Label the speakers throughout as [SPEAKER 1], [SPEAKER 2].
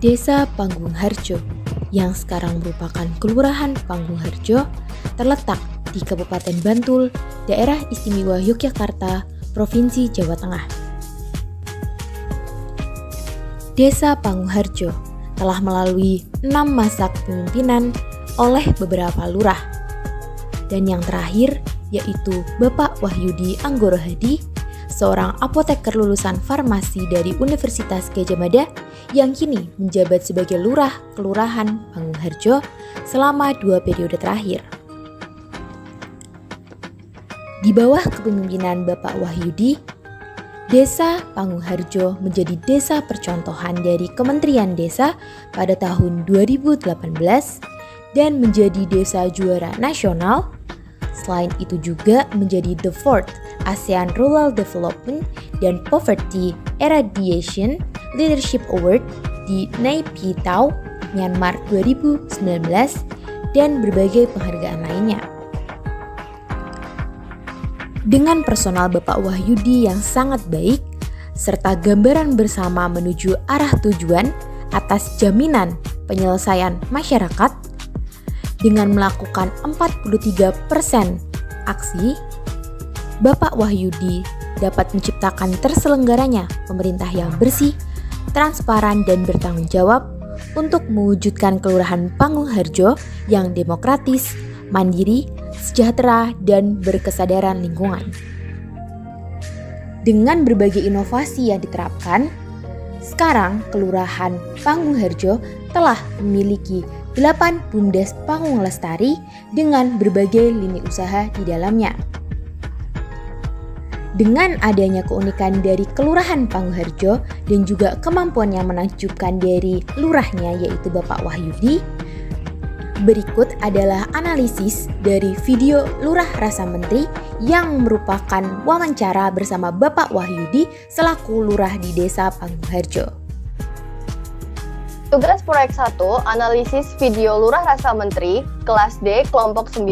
[SPEAKER 1] Desa Panggungharjo, yang sekarang merupakan Kelurahan Panggungharjo, terletak di Kabupaten Bantul, Daerah Istimewa Yogyakarta, Provinsi Jawa Tengah. Desa Panggungharjo telah melalui 6 masa kepemimpinan oleh beberapa lurah. Dan yang terakhir yaitu Bapak Wahyudi Anggoro Hadi, seorang apoteker lulusan farmasi dari Universitas Gadjah Mada yang kini menjabat sebagai lurah Kelurahan Panggungharjo selama 2 periode terakhir. Di bawah kepemimpinan Bapak Wahyudi, Desa Panggungharjo menjadi desa percontohan dari Kementerian Desa pada tahun 2018 dan menjadi desa juara nasional. Selain itu juga menjadi the 4th ASEAN Rural Development dan Poverty Eradication Leadership Award di Nay Pyi Taw, Myanmar 2019 dan berbagai penghargaan lainnya. Dengan personal Bapak Wahyudi yang sangat baik, serta gambaran bersama menuju arah tujuan atas jaminan penyelesaian masyarakat, dengan melakukan 43% aksi, Bapak Wahyudi dapat menciptakan terselenggaranya pemerintah yang bersih, transparan, dan bertanggung jawab untuk mewujudkan Kelurahan Panggungharjo yang demokratis, mandiri, sejahtera, dan berkesadaran lingkungan. Dengan berbagai inovasi yang diterapkan, sekarang Kelurahan Panggungharjo telah memiliki 8 Bumdes Panggung Lestari dengan berbagai lini usaha di dalamnya. Dengan adanya keunikan dari Kelurahan Panggungharjo dan juga kemampuan yang menakjubkan dari lurahnya yaitu Bapak Wahyudi, berikut adalah analisis dari video Lurah Rasa Menteri yang merupakan wawancara bersama Bapak Wahyudi selaku lurah di Desa Panggungharjo.
[SPEAKER 2] Tugas proyek 1, analisis video Lurah Rasa Menteri, kelas D, kelompok 9,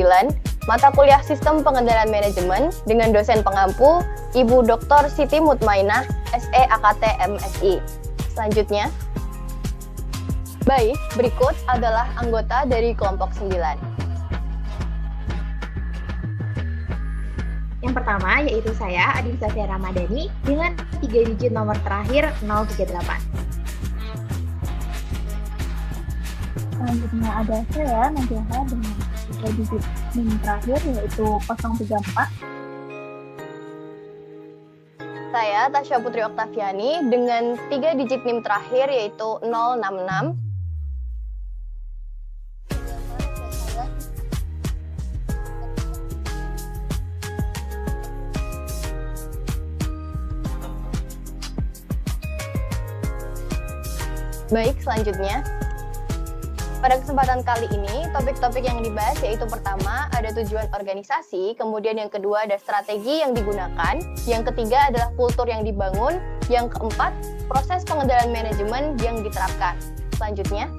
[SPEAKER 2] mata kuliah Sistem Pengendalian Manajemen dengan dosen pengampu Ibu Dr. Siti Mutmainah, SE AKT MSI. Selanjutnya, baik, berikut adalah anggota dari kelompok 9.
[SPEAKER 3] Yang pertama yaitu saya, Adin Safia Ramadhani, dengan 3 digit nomor terakhir 038.
[SPEAKER 4] Selanjutnya ada saya, Najaha, dengan 3 digit NIM terakhir yaitu 034.
[SPEAKER 2] Saya, Tasya Putri Oktaviani, dengan 3 digit NIM terakhir yaitu 066. Baik, selanjutnya. Pada kesempatan kali ini, topik-topik yang dibahas yaitu pertama, ada tujuan organisasi, kemudian yang kedua ada strategi yang digunakan, yang ketiga adalah kultur yang dibangun, yang keempat, proses pengendalian manajemen yang diterapkan. Selanjutnya,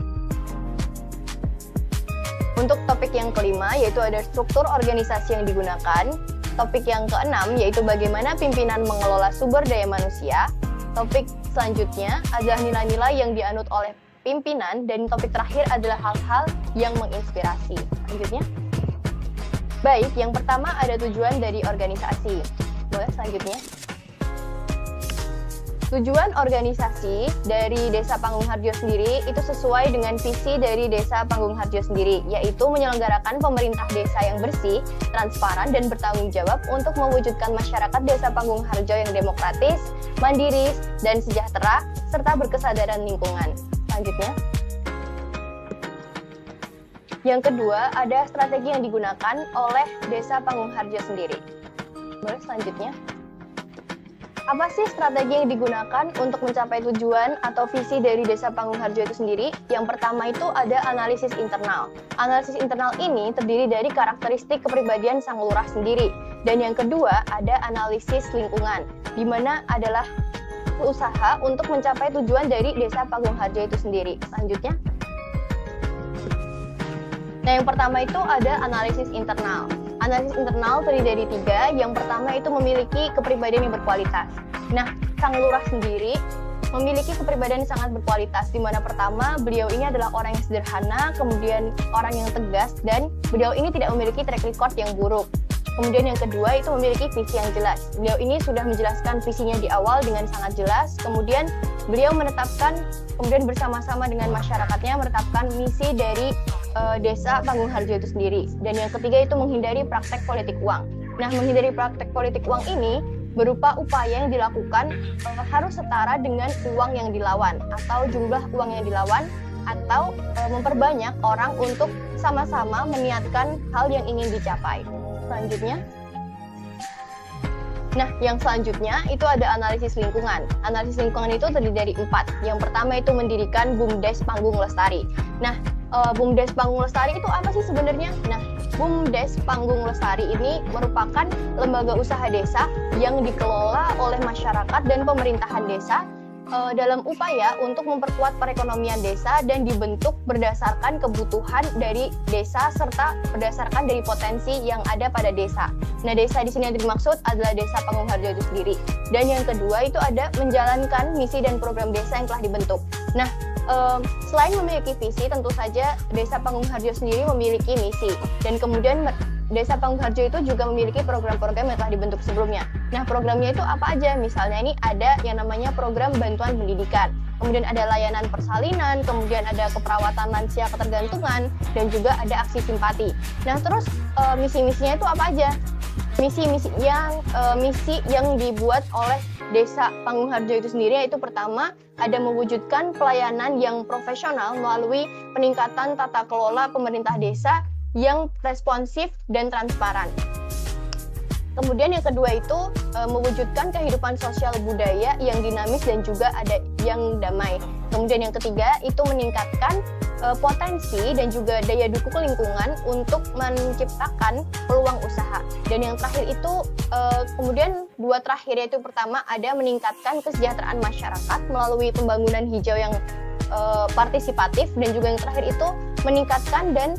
[SPEAKER 2] untuk topik yang kelima yaitu ada struktur organisasi yang digunakan, topik yang keenam yaitu bagaimana pimpinan mengelola sumber daya manusia, topik selanjutnya adalah nilai-nilai yang dianut oleh pimpinan, dan topik terakhir adalah hal-hal yang menginspirasi. Selanjutnya, baik, yang pertama ada tujuan dari organisasi. Boleh selanjutnya. Tujuan organisasi dari Desa Panggungharjo sendiri itu sesuai dengan visi dari Desa Panggungharjo sendiri, yaitu menyelenggarakan pemerintah desa yang bersih, transparan, dan bertanggung jawab untuk mewujudkan masyarakat Desa Panggungharjo yang demokratis, mandiri, dan sejahtera, serta berkesadaran lingkungan. Selanjutnya, yang kedua ada strategi yang digunakan oleh Desa Panggungharjo sendiri. Boleh selanjutnya. Apa sih strategi yang digunakan untuk mencapai tujuan atau visi dari Desa Panggungharjo itu sendiri? Yang pertama itu ada analisis internal. Analisis internal ini terdiri dari karakteristik kepribadian sang lurah sendiri. Dan yang kedua ada analisis lingkungan, di mana adalah usaha untuk mencapai tujuan dari Desa Panggungharjo itu sendiri. Selanjutnya. Nah, yang pertama itu ada analisis internal. Analisis internal terdiri dari 3. Yang pertama itu memiliki kepribadian yang berkualitas. Nah, sang lurah sendiri memiliki kepribadian yang sangat berkualitas, di mana pertama beliau ini adalah orang yang sederhana, kemudian orang yang tegas, dan beliau ini tidak memiliki track record yang buruk. Kemudian yang kedua itu memiliki visi yang jelas. Beliau ini sudah menjelaskan visinya di awal dengan sangat jelas, kemudian beliau menetapkan, kemudian bersama-sama dengan masyarakatnya menetapkan misi dari Desa Panggung Harjo itu sendiri. Dan yang ketiga itu menghindari praktek politik uang. Nah, menghindari praktek politik uang ini berupa upaya yang dilakukan harus setara dengan uang yang dilawan atau jumlah uang yang dilawan, atau memperbanyak orang untuk sama-sama meniatkan hal yang ingin dicapai. Selanjutnya, yang selanjutnya itu ada analisis lingkungan. Analisis lingkungan itu terdiri dari 4. Yang pertama itu mendirikan BUMDes Panggung Lestari. BUMDes Panggung Lestari itu apa sih sebenarnya? BUMDes Panggung Lestari ini merupakan lembaga usaha desa yang dikelola oleh masyarakat dan pemerintahan desa dalam upaya untuk memperkuat perekonomian desa dan dibentuk berdasarkan kebutuhan dari desa serta berdasarkan dari potensi yang ada pada desa. Nah, desa di sini yang dimaksud adalah Desa Panggung Harjo itu sendiri. Dan yang kedua itu ada menjalankan misi dan program desa yang telah dibentuk. Nah, selain memiliki visi, tentu saja Desa Panggung Harjo sendiri memiliki misi, dan kemudian Desa Panggung Harjo itu juga memiliki program-program yang telah dibentuk sebelumnya. Nah, programnya itu apa aja? Misalnya ini ada yang namanya program bantuan pendidikan, kemudian ada layanan persalinan, kemudian ada keperawatan lansia ketergantungan, dan juga ada aksi simpati. Nah, terus misi-misinya itu apa aja? Misi yang dibuat oleh Desa Panggung Harjo itu sendiri yaitu pertama ada mewujudkan pelayanan yang profesional melalui peningkatan tata kelola pemerintah desa yang responsif dan transparan. Kemudian yang kedua itu mewujudkan kehidupan sosial budaya yang dinamis dan juga ada yang damai. Kemudian yang ketiga itu meningkatkan potensi dan juga daya dukung lingkungan untuk menciptakan peluang usaha. Dan yang terakhir itu kemudian 2 terakhir yaitu pertama ada meningkatkan kesejahteraan masyarakat melalui pembangunan hijau yang partisipatif, dan juga yang terakhir itu meningkatkan dan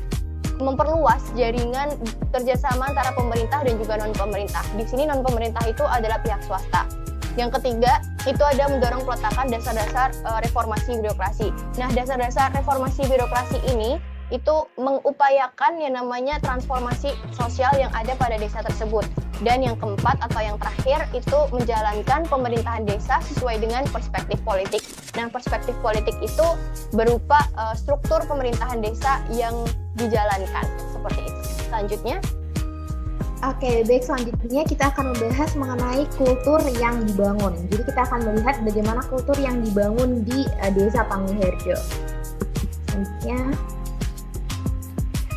[SPEAKER 2] memperluas jaringan kerjasama antara pemerintah dan juga non-pemerintah. Di sini non-pemerintah itu adalah pihak swasta. Yang ketiga, itu ada mendorong peletakan dasar-dasar reformasi birokrasi. Nah, dasar-dasar reformasi birokrasi ini itu mengupayakan yang namanya transformasi sosial yang ada pada desa tersebut. Dan yang keempat atau yang terakhir itu menjalankan pemerintahan desa sesuai dengan perspektif politik. Nah, perspektif politik itu berupa struktur pemerintahan desa yang dijalankan seperti itu. Selanjutnya,
[SPEAKER 3] Oke, baik, selanjutnya kita akan membahas mengenai kultur yang dibangun. Jadi kita akan melihat bagaimana kultur yang dibangun di Desa Panggung Harjo. Selanjutnya,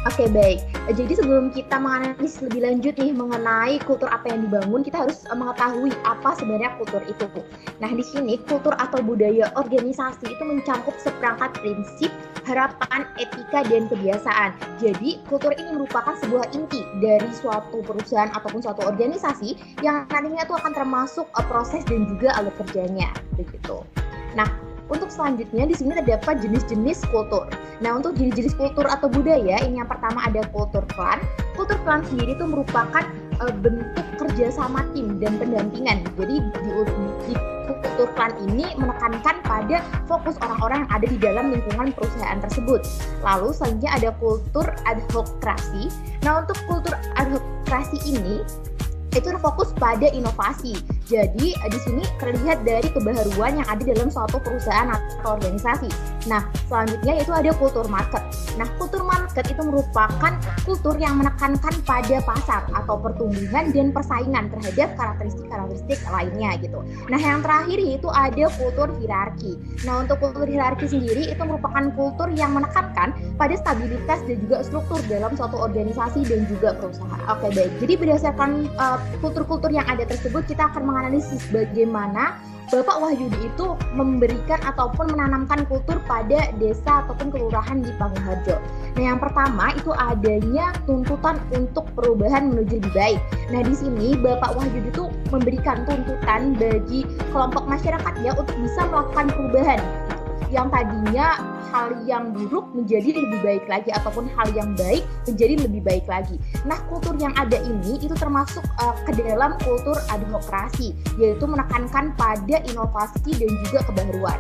[SPEAKER 3] oke, baik. Jadi sebelum kita menganalisis lebih lanjut nih mengenai kultur apa yang dibangun, kita harus mengetahui apa sebenarnya kultur itu. Nah, di sini kultur atau budaya organisasi itu mencakup seperangkat prinsip, harapan, etika, dan kebiasaan. Jadi, kultur ini merupakan sebuah inti dari suatu perusahaan ataupun suatu organisasi yang nantinya itu akan termasuk proses dan juga alur kerjanya, begitu. Nah, untuk selanjutnya di sini terdapat jenis-jenis kultur. Nah, untuk jenis-jenis kultur atau budaya, ini yang pertama ada kultur klan. Kultur klan sendiri itu merupakan bentuk kerjasama tim dan pendampingan. Jadi di kultur klan ini menekankan pada fokus orang-orang yang ada di dalam lingkungan perusahaan tersebut. Lalu selanjutnya ada kultur adhokrasi. Nah, untuk kultur adhokrasi ini itu fokus pada inovasi. Jadi di sini terlihat dari kebaharuan yang ada dalam suatu perusahaan atau organisasi. Nah, selanjutnya itu ada kultur market. Nah, kultur market itu merupakan kultur yang menekankan pada pasar atau pertumbuhan dan persaingan terhadap karakteristik lainnya gitu. Nah, yang terakhir itu ada kultur hierarki. Nah, untuk kultur hierarki sendiri itu merupakan kultur yang menekankan pada stabilitas dan juga struktur dalam suatu organisasi dan juga perusahaan. Oke, baik. Jadi berdasarkan kultur-kultur yang ada tersebut, kita akan menganalisis bagaimana Bapak Wahyudi itu memberikan ataupun menanamkan kultur pada desa ataupun kelurahan di Panggung Harjo. Nah, yang pertama itu adanya tuntutan untuk perubahan menuju lebih baik. Nah, di sini Bapak Wahyudi itu memberikan tuntutan bagi kelompok masyarakat ya untuk bisa melakukan perubahan. yang tadinya hal yang buruk menjadi lebih baik lagi ataupun hal yang baik menjadi lebih baik lagi. Nah, kultur yang ada ini itu termasuk ke dalam kultur adhokrasi, yaitu menekankan pada inovasi dan juga kebaruan.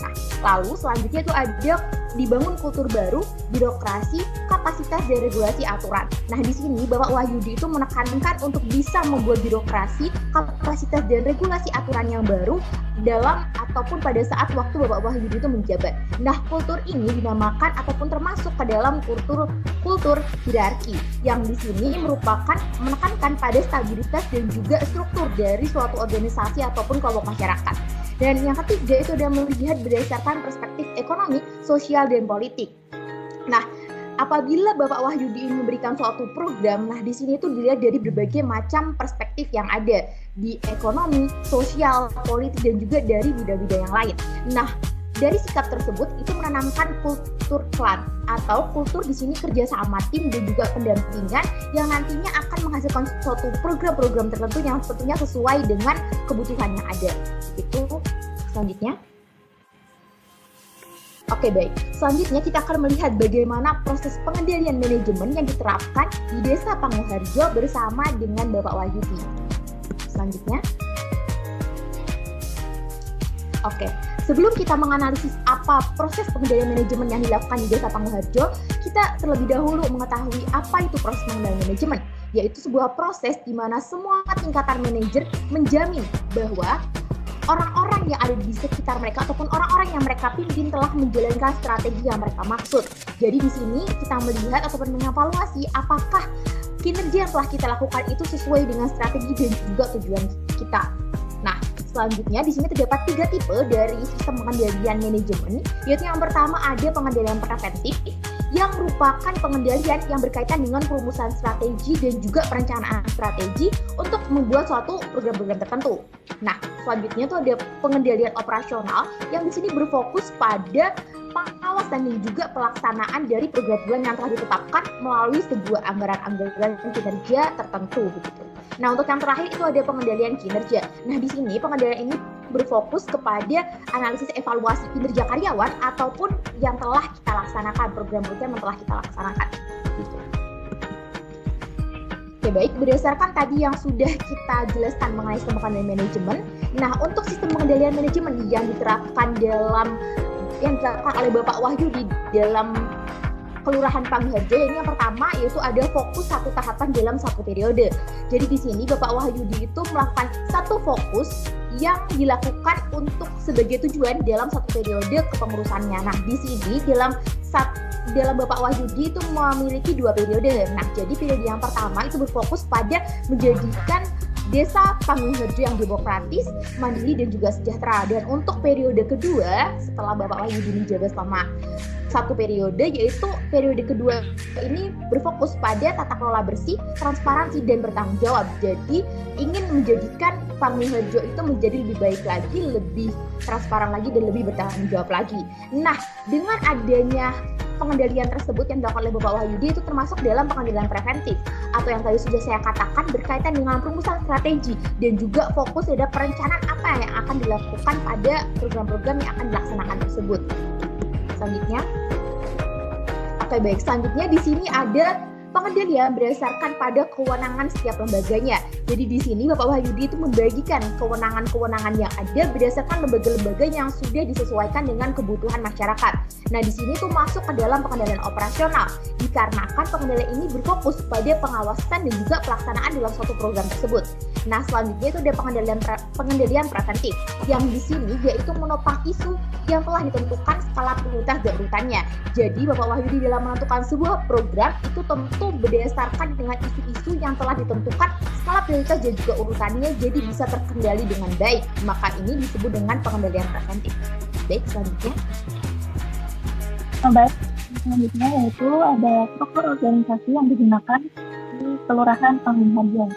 [SPEAKER 3] Nah, lalu selanjutnya itu ada dibangun kultur baru, birokrasi, kapasitas dan regulasi aturan. Nah, di sini Bapak Wahyudi itu menekankan untuk bisa membuat birokrasi, kapasitas dan regulasi aturan yang baru dalam ataupun pada saat waktu Bapak Wahyudi itu menjabat. Nah, kultur ini dinamakan ataupun termasuk ke dalam kultur hierarki yang di sini merupakan menekankan pada stabilitas dan juga struktur dari suatu organisasi ataupun kelompok masyarakat. Dan yang ketiga itu adalah melihat berdasarkan perspektif ekonomi, sosial, dan politik. Nah, apabila Bapak Wahyudi memberikan suatu program, nah di sini itu dilihat dari berbagai macam perspektif yang ada di ekonomi, sosial, politik, dan juga dari bidang-bidang yang lain. Nah, dari sikap tersebut itu menanamkan kultur klan atau kultur di sini kerjasama tim dan juga pendampingan yang nantinya akan menghasilkan suatu program-program tertentu yang tentunya sesuai dengan kebutuhan yang ada. Itu selanjutnya. Oke, baik. Selanjutnya kita akan melihat bagaimana proses pengendalian manajemen yang diterapkan di Desa Panguharjo bersama dengan Bapak Wahyudi. Selanjutnya. Oke, sebelum kita menganalisis apa proses pengendalian manajemen yang dilakukan di Desa Panguharjo, kita terlebih dahulu mengetahui apa itu proses pengendalian manajemen, yaitu sebuah proses di mana semua tingkatan manajer menjamin bahwa orang-orang yang ada di sekitar mereka ataupun orang-orang yang mereka pimpin telah menjalankan strategi yang mereka maksud. Jadi di sini kita melihat ataupun mengevaluasi apakah kinerja yang telah kita lakukan itu sesuai dengan strategi dan juga tujuan kita. Nah, selanjutnya di sini terdapat 3 tipe dari sistem pengendalian manajemen, yaitu yang pertama ada pengendalian preventif, yang merupakan pengendalian yang berkaitan dengan perumusan strategi dan juga perencanaan strategi untuk membuat suatu program-program tertentu. Nah, selanjutnya itu ada pengendalian operasional yang di sini berfokus pada pengawasan dan juga pelaksanaan dari program-program yang telah ditetapkan melalui sebuah anggaran-anggaran kinerja tertentu begitu. Nah, untuk yang terakhir itu ada pengendalian kinerja. Nah, di sini pengendalian ini berfokus kepada analisis evaluasi kinerja karyawan ataupun yang telah kita laksanakan, program-program yang telah kita laksanakan. Gitu. Oke, baik, berdasarkan tadi yang sudah kita jelaskan mengenai sistem pengendalian manajemen. Nah, untuk sistem pengendalian manajemen yang diterapkan oleh Bapak Wahyudi dalam Kelurahan Panguharjo, ini yang pertama yaitu ada fokus satu tahapan dalam satu periode. Jadi di sini Bapak Wahyudi itu melakukan satu fokus yang dilakukan untuk sebagai tujuan dalam satu periode kepengurusannya. Nah, di sini dalam Bapak Wahyudi itu memiliki 2 periode. Nah, jadi periode yang pertama itu berfokus pada menjadikan Desa Panguharjo yang demokratis, mandiri, dan juga sejahtera. Dan untuk periode kedua, setelah Bapak Wahyudi menjabat selama 1 periode, yaitu periode kedua ini berfokus pada tata kelola bersih, transparansi, dan bertanggung jawab. Jadi ingin menjadikan Panguharjo itu menjadi lebih baik lagi, lebih transparan lagi, dan lebih bertanggung jawab lagi. Nah, dengan adanya pengendalian tersebut yang dilakukan oleh Bapak Wahyudi itu termasuk dalam pengendalian preventif atau yang tadi sudah saya katakan berkaitan dengan perumusan strategi dan juga fokus pada perencanaan apa yang akan dilakukan pada program-program yang akan dilaksanakan tersebut. Selanjutnya, oke, baik. Selanjutnya di sini ada pengendalian berdasarkan pada kewenangan setiap lembaganya. Jadi di sini Bapak Wahyudi itu membagikan kewenangan-kewenangan yang ada berdasarkan lembaga-lembaga yang sudah disesuaikan dengan kebutuhan masyarakat. Nah, di sini tuh masuk ke dalam pengendalian operasional, dikarenakan pengendalian ini berfokus pada pengawasan dan juga pelaksanaan dalam suatu program tersebut. Nah, selanjutnya itu ada pengendalian preventif, yang di sini yaitu menopang isu yang telah ditentukan skala prioritas dan urutannya. Jadi Bapak Wahyudi dalam menentukan sebuah program itu tentu berdasarkan dengan isu-isu yang telah ditentukan skala prioritas dan juga urutannya, jadi bisa terkendali dengan baik. Maka ini disebut dengan pengendalian preventif. Baik, selanjutnya.
[SPEAKER 4] Baik, selanjutnya yaitu ada struktur organisasi yang digunakan di Kelurahan Panguharjo.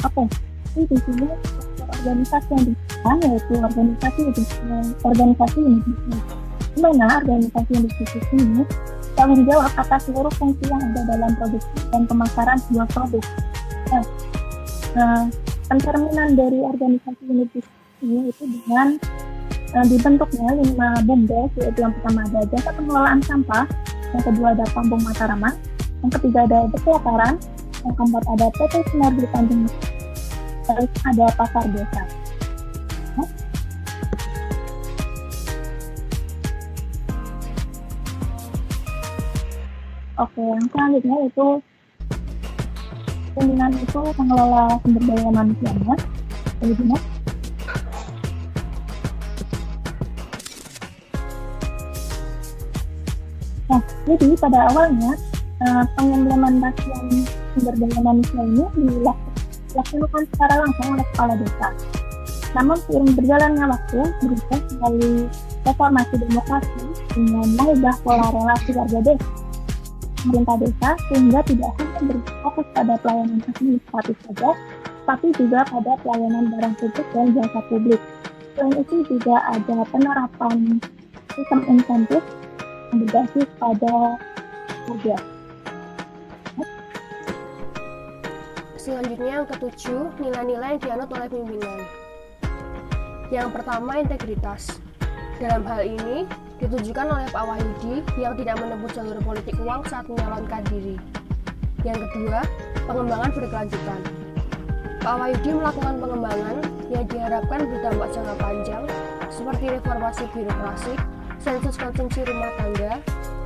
[SPEAKER 4] Oke, di sini struktur organisasi yang digunakan yaitu organisasi individu. Di mana organisasi individu ini tanggung jawab atas seluruh fungsi yang ada dalam produksi dan pemasaran sebuah produk. Nah, Pencerminan dari organisasi unit bisnis ini itu dengan dibentuknya 5 BUMDes, yaitu yang pertama ada jasa pengelolaan sampah, yang kedua ada Kampung Mataraman, yang ketiga ada Pelataran, yang keempat ada PT Sinergi Tanjung, terus ada Pasar Desa. Oke, yang selanjutnya itu pimpinan itu mengelola sumber daya manusianya. Bagaimana? Nah, jadi pada awalnya pengimplementasian sumber daya manusia ini dilakukan secara langsung oleh kepala desa. Namun seiring berjalannya waktu, berubah melalui reformasi demokrasi dengan mengubah pola relasi warga desa, pemerintah desa, sehingga tidak hanya berfokus pada pelayanan administratif saja, tapi juga pada pelayanan barang publik dan jasa publik. Selain itu juga ada penerapan sistem insentif yang berbasis pada kerja.
[SPEAKER 5] Selanjutnya yang ketujuh, nilai-nilai yang dianut oleh pimpinan. Yang pertama, integritas. Dalam hal ini, ditujukan oleh Pak Wahyudi yang tidak menempuh jalur politik uang saat menyalonkan diri. Yang kedua, pengembangan berkelanjutan. Pak Wahyudi melakukan pengembangan yang diharapkan berdampak jangka panjang, seperti reformasi birokrasi, sensus konsumsi rumah tangga,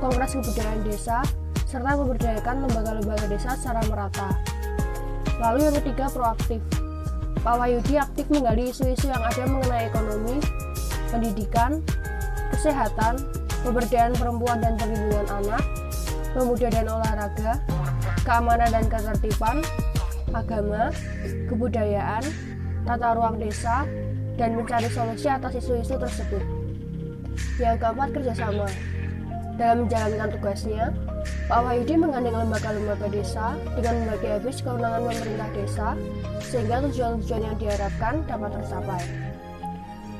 [SPEAKER 5] kongres kebudayaan desa, serta memberdayakan lembaga-lembaga desa secara merata. Lalu yang ketiga, proaktif. Pak Wahyudi aktif menggali isu-isu yang ada mengenai ekonomi, pendidikan, kesehatan, pemberdayaan perempuan dan perlindungan anak, pemuda dan olahraga, keamanan dan ketertiban, agama, kebudayaan, tata ruang desa, dan mencari solusi atas isu-isu tersebut. Yang keempat, kerjasama. Dalam menjalankan tugasnya, Pak Wahyudi menggandeng lembaga-lembaga desa dengan membagi habis kewenangan pemerintah desa sehingga tujuan-tujuan yang diharapkan dapat tercapai.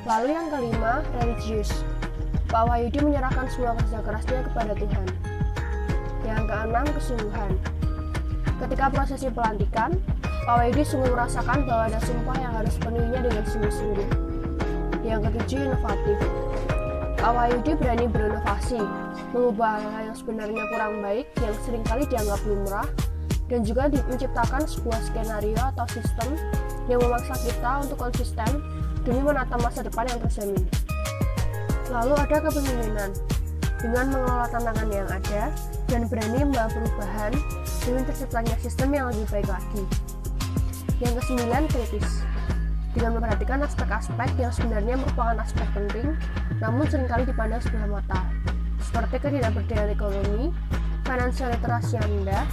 [SPEAKER 5] Lalu yang kelima, religius. Pak Wahyudi menyerahkan semua kerja kerasnya kepada Tuhan. Yang keenam, kesungguhan. Ketika prosesi pelantikan, Pak Wahyudi sungguh merasakan bahwa ada sumpah yang harus penuhinya dengan sungguh-sungguh. Yang ketujuh, inovatif. Pak Wahyudi berani berinovasi, mengubah hal yang sebenarnya kurang baik yang seringkali dianggap lumrah, dan juga menciptakan sebuah skenario atau sistem yang memaksa kita untuk konsisten demi menata masa depan yang terjamin. Lalu ada kepemimpinan, dengan mengelola tantangan yang ada dan berani membawa perubahan demi terciptanya sistem yang lebih baik lagi. Yang kesembilan, kritis, dengan memperhatikan aspek-aspek yang sebenarnya merupakan aspek penting, namun seringkali dipandang sebelah mata, seperti ketidakberdayaan ekonomi, financial literasi yang rendah,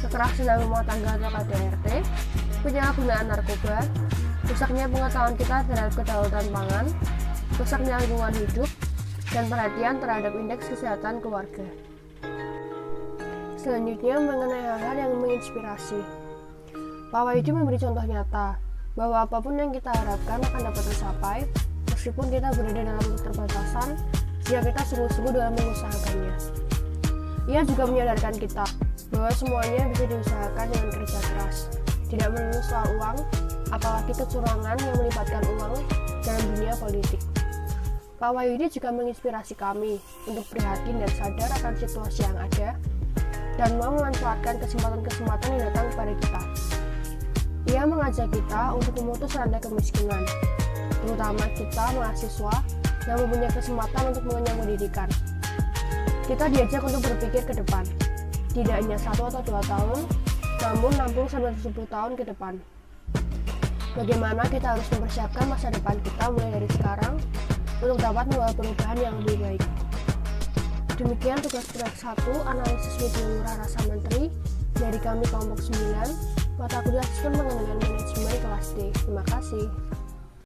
[SPEAKER 5] kekerasan dalam rumah tangga atau KDRT, penyalahgunaan narkoba, rusaknya pengetahuan kita terhadap kedaulatan pangan, rusaknya lingkungan hidup, dan perhatian terhadap indeks kesehatan keluarga. Selanjutnya mengenai hal-hal yang menginspirasi. Pak Wahyudi memberi contoh nyata bahwa apapun yang kita harapkan akan dapat tercapai meskipun kita berada dalam keterbatasan jika kita sungguh-sungguh dalam mengusahakannya. Ia juga menyadarkan kita bahwa semuanya bisa diusahakan dengan kerja keras, tidak melulu soal uang, apalagi kecurangan yang melibatkan uang dalam dunia politik. Pak Wahyudi juga menginspirasi kami untuk prihatin dan sadar akan situasi yang ada dan mau memanfaatkan kesempatan-kesempatan yang datang kepada kita. Ia mengajak kita untuk memutus rantai kemiskinan, terutama kita mahasiswa yang mempunyai kesempatan untuk mengenyam pendidikan. Kita diajak untuk berpikir ke depan, tidak hanya 1 atau 2 tahun, namun 60-70 tahun ke depan. Bagaimana kita harus mempersiapkan masa depan kita mulai dari sekarang untuk dapat membawa perubahan yang lebih baik. Demikian tugas proyek 1 analisis video lurah rasa menteri dari kami kelompok 9, mata kuliah sistem pengendalian manajemen kelas D. Terima kasih.